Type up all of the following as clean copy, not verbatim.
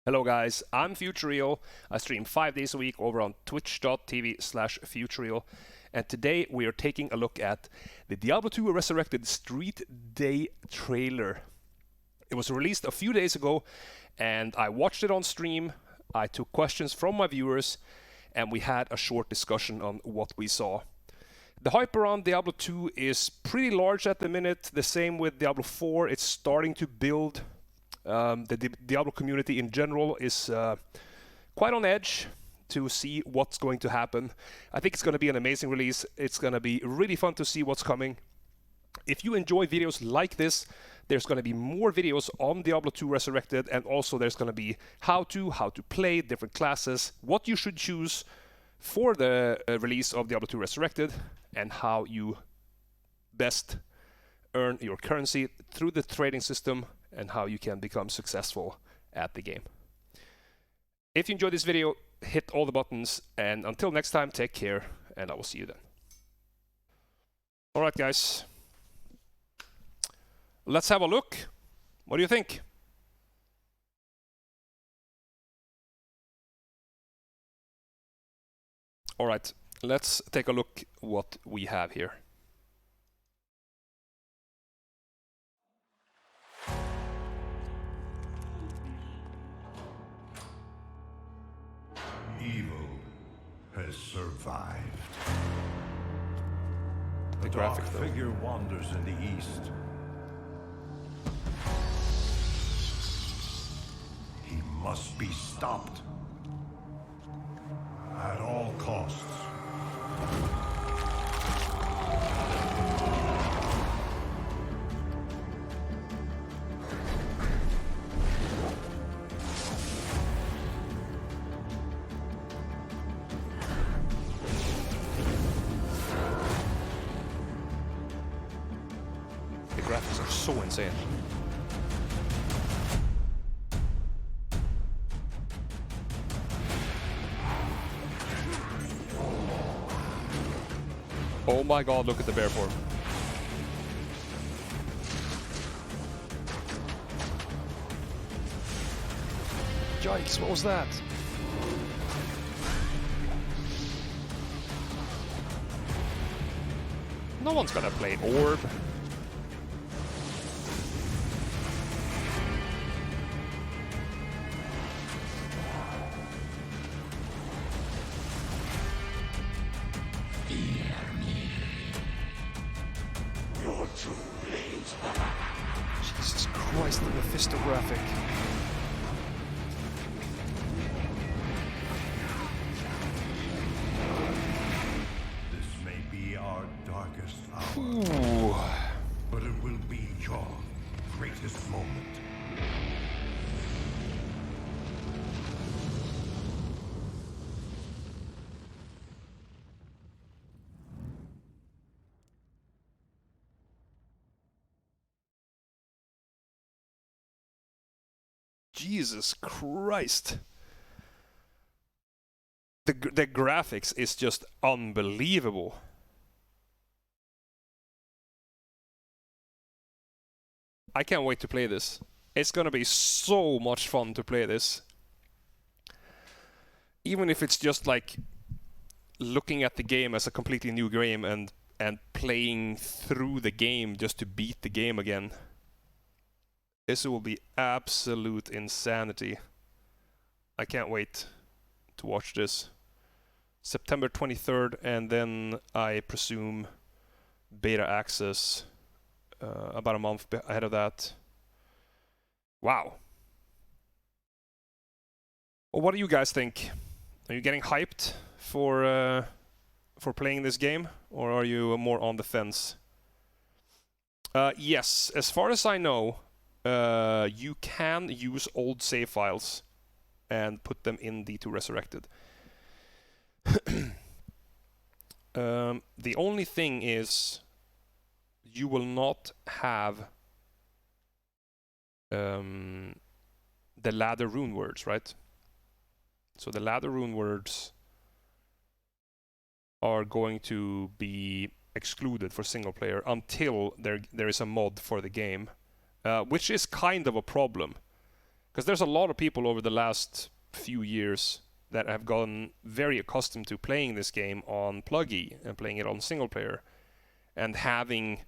Hello guys, I'm Futureal. I stream 5 days a week over on twitch.tv/Futureal. And today we are taking a look at the Diablo 2 Resurrected Street Day trailer. It was released a few days ago and I watched it on stream. I took questions from my viewers and we had a short discussion on what we saw. The hype around Diablo 2 is pretty large at the minute. The same with Diablo 4. It's starting to build. The Diablo community in general is quite on edge to see what's going to happen. I think it's going to be an amazing release. It's going to be really fun to see what's coming. If you enjoy videos like this, there's going to be more videos on Diablo 2 Resurrected, and also there's going to be how to play different classes, what you should choose for the release of Diablo 2 Resurrected, and how you best earn your currency through the trading system, and how you can become successful at the game. If you enjoyed this video, hit all the buttons, and until next time, take care, and I will see you then. Alright guys, let's have a look. What do you think? Alright, let's take a look what we have here. Evil has survived. The dark graphic, though. figure wanders in the east. He must be stopped at all costs. The graphics are so insane. Oh my god, look at the bear form. Yikes, what was that? No one's gonna play Orb. Jesus Christ, the Mephisto graphic. This may be our darkest hour, Ooh. but it will be your greatest moment. Jesus Christ. The graphics is just unbelievable. I can't wait to play this. It's gonna be so much fun to play this. Even if it's just like looking at the game as a completely new game and playing through the game just to beat the game again. This will be absolute insanity. I can't wait to watch this. September 23rd, and then I presume beta access about a month ahead of that. Wow. Well, what do you guys think? Are you getting hyped for playing this game, or are you more on the fence? Yes, as far as I know, you can use old save files and put them in D2 Resurrected. The only thing is you will not have the ladder rune words, right? So the ladder rune words are going to be excluded for single player until there is a mod for the game. Which is kind of a problem. Because there's a lot of people over the last few years that have gotten very accustomed to playing this game on Pluggy and playing it on single player, and having,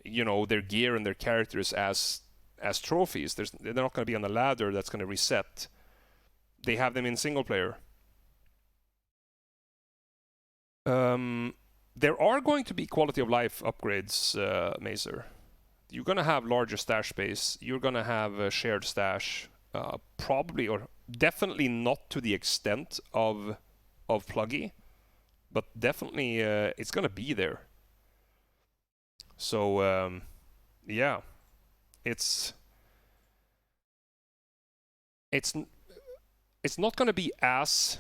you know, their gear and their characters as trophies. They're not going to be on a ladder that's going to reset. They have them in single player. There are going to be quality of life upgrades, Mazer. You're going to have larger stash space. You're going to have a shared stash. Probably, or definitely not to the extent of Pluggy, but definitely it's going to be there. So, yeah. It's not going to be as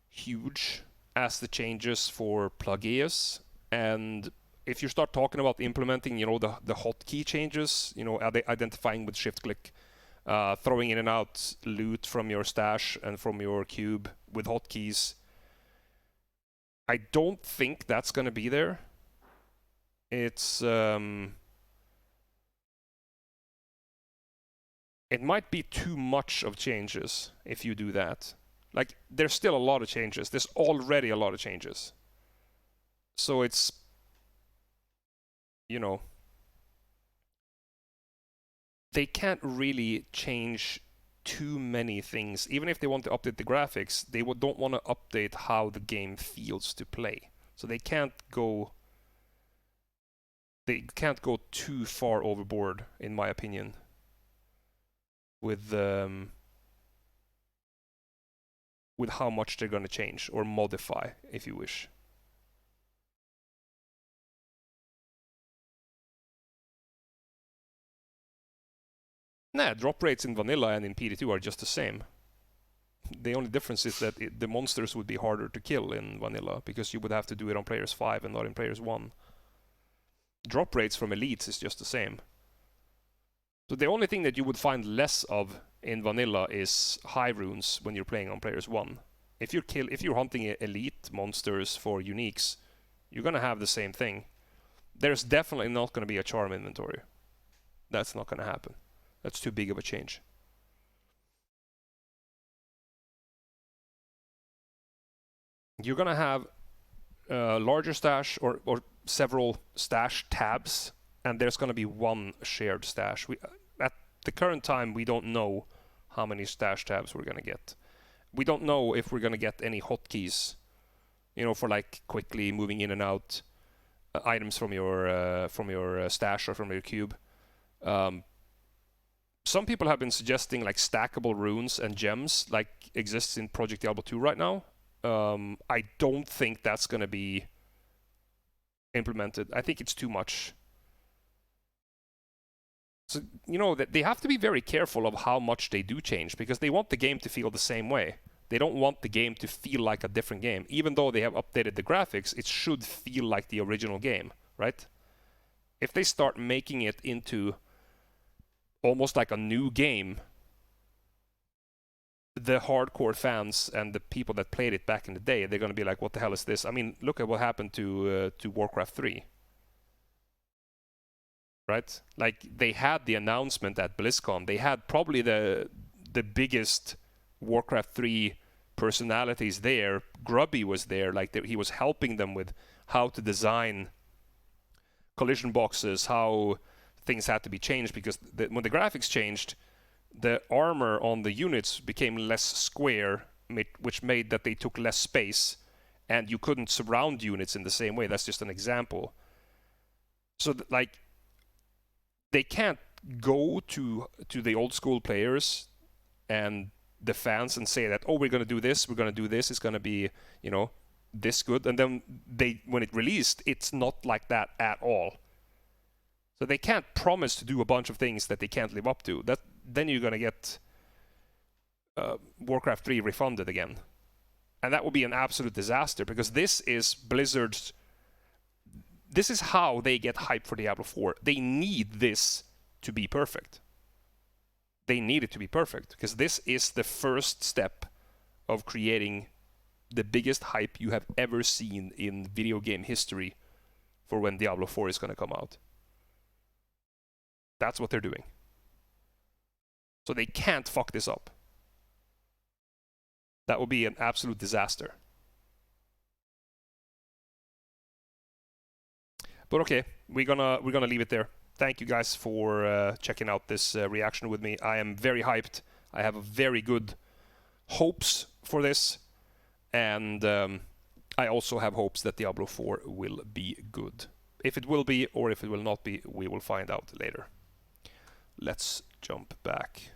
huge as the changes for Plagius, and if you start talking about implementing, you know, the hotkey changes, you know, identifying with shift click, throwing in and out loot from your stash and from your cube with hotkeys, I don't think that's going to be there. It's it might be too much of changes if you do that. Like, there's still a lot of changes. There's already a lot of changes. So it's, you know, they can't really change too many things. Even if they want to update the graphics, they don't want to update how the game feels to play. So they can't go too far overboard, in my opinion, with how much they're going to change or modify, if you wish. Nah, drop rates in vanilla and in PD2 are just the same. The only difference is that the monsters would be harder to kill in vanilla, because you would have to do it on players 5 and not in players 1. Drop rates from elites is just the same. So the only thing that you would find less of in vanilla is high runes when you're playing on players 1. If you're hunting elite monsters for uniques, you're gonna have the same thing. There's definitely not gonna be a charm inventory. That's not gonna happen. That's too big of a change. You're gonna have a larger stash or several stash tabs, and there's gonna be one shared stash. At the current time, we don't know how many stash tabs we're gonna get. We don't know if we're gonna get any hotkeys, you know, for like quickly moving in and out items from your stash or from your cube. Some people have been suggesting like stackable runes and gems, like exists in Project Diablo 2 right now. I don't think that's gonna be implemented. I think it's too much. So, you know, that they have to be very careful of how much they do change, because they want the game to feel the same way. They don't want the game to feel like a different game. Even though they have updated the graphics, it should feel like the original game, right? If they start making it into almost like a new game, the hardcore fans and the people that played it back in the day, they're going to be like, what the hell is this? I mean, look at what happened to Warcraft 3. Right? Like, they had the announcement at BlizzCon. They had probably the biggest Warcraft 3 personalities there. Grubby was there. Like, he was helping them with how to design collision boxes, how things had to be changed, because when the graphics changed, the armor on the units became less square, which made that they took less space, and you couldn't surround units in the same way. That's just an example. So, like, they can't go to the old school players and the fans and say that, oh, we're going to do this, it's going to be, you know, this good. And then when it released, it's not like that at all. So they can't promise to do a bunch of things that they can't live up to. Then you're going to get Warcraft 3 refunded again. And that would be an absolute disaster, because this is Blizzard's... This is how they get hype for Diablo 4. They need this to be perfect. They need it to be perfect, because this is the first step of creating the biggest hype you have ever seen in video game history for when Diablo 4 is going to come out. That's what they're doing. So they can't fuck this up. That would be an absolute disaster. But okay, we're gonna leave it there. Thank you guys for checking out this reaction with me. I am very hyped. I have very good hopes for this, and I also have hopes that Diablo 4 will be good. If it will be or if it will not be, we will find out later. Let's jump back.